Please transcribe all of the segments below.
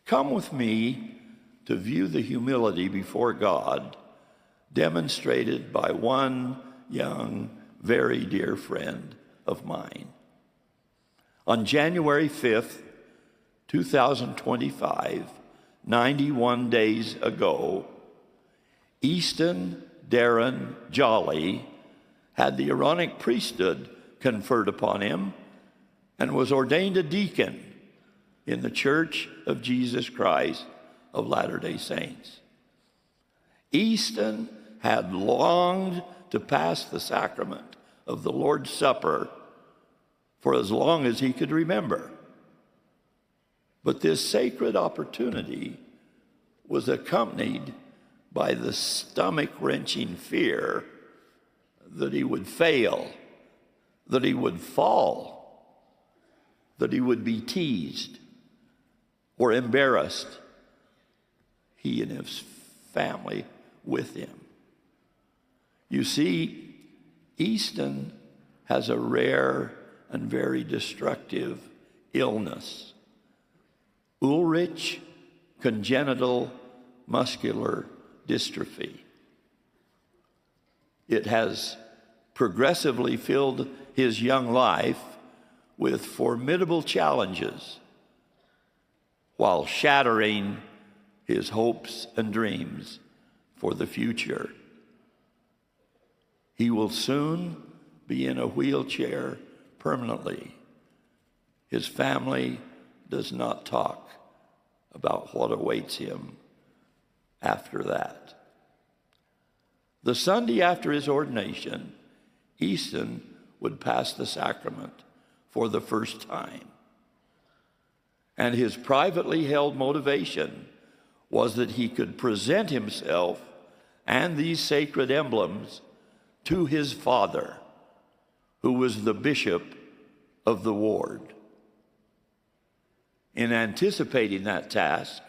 Come with me to view the humility before God demonstrated by one young, very dear friend of mine. On January 5th, 2025, 91 days ago, Easton Darren Jolly had the Aaronic priesthood conferred upon him and was ordained a deacon in the Church of Jesus Christ of Latter-day Saints. Easton had longed to pass the sacrament of the Lord's Supper for as long as he could remember. But this sacred opportunity was accompanied by the stomach-wrenching fear that he would fail, that he would fall, that he would be teased or embarrassed, he and his family with him. You see, Easton has a rare and very destructive illness, Ullrich congenital muscular dystrophy. It has progressively filled his young life with formidable challenges while shattering his hopes and dreams for the future. He will soon be in a wheelchair permanently. His family does not talk about what awaits him after that. The Sunday after his ordination, Easton would pass the sacrament for the first time. And his privately held motivation was that he could present himself and these sacred emblems to his father, who was the bishop of the ward. In anticipating that task,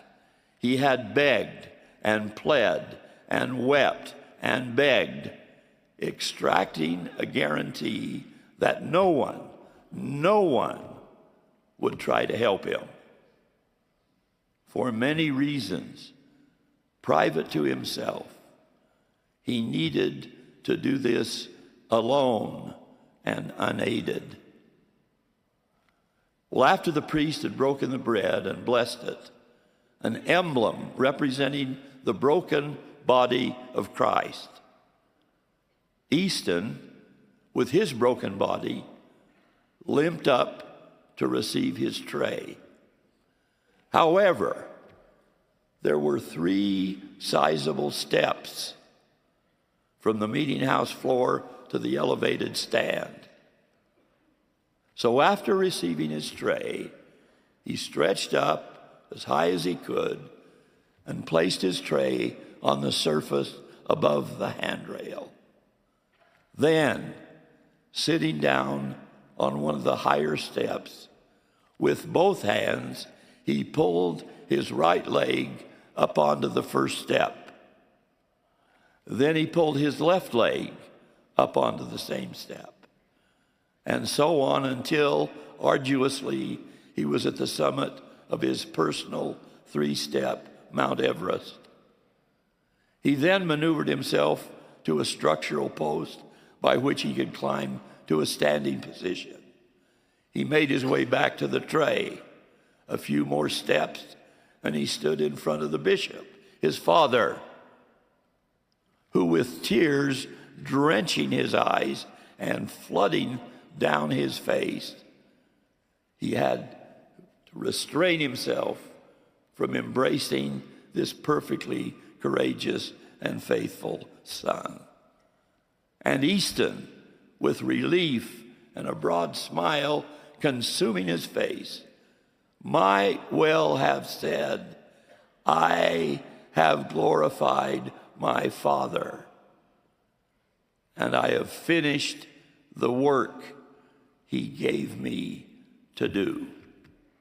he had begged and pled and wept and begged, extracting a guarantee that no one would try to help him. For many reasons, private to himself, he needed to do this alone and unaided. Well, after the priest had broken the bread and blessed it, an emblem representing the broken body of Christ, Easton, with his broken body, limped up to receive his tray. However, there were 3 sizable steps from the meeting house floor to the elevated stand. So after receiving his tray, he stretched up as high as he could and placed his tray on the surface above the handrail. Then, sitting down on one of the higher steps, with both hands, he pulled his right leg up onto the first step. Then he pulled his left leg up onto the same step. And so on until, arduously, he was at the summit of his personal 3-step Mount Everest. He then maneuvered himself to a structural post by which he could climb to a standing position. He made his way back to the tray. A few more steps, and he stood in front of the bishop, his father, who, with tears drenching his eyes and flooding down his face, he had to restrain himself from embracing this perfectly courageous and faithful son. And Easton, with relief and a broad smile consuming his face, might well have said, "I have glorified my Father, and I have finished the work he gave me to do."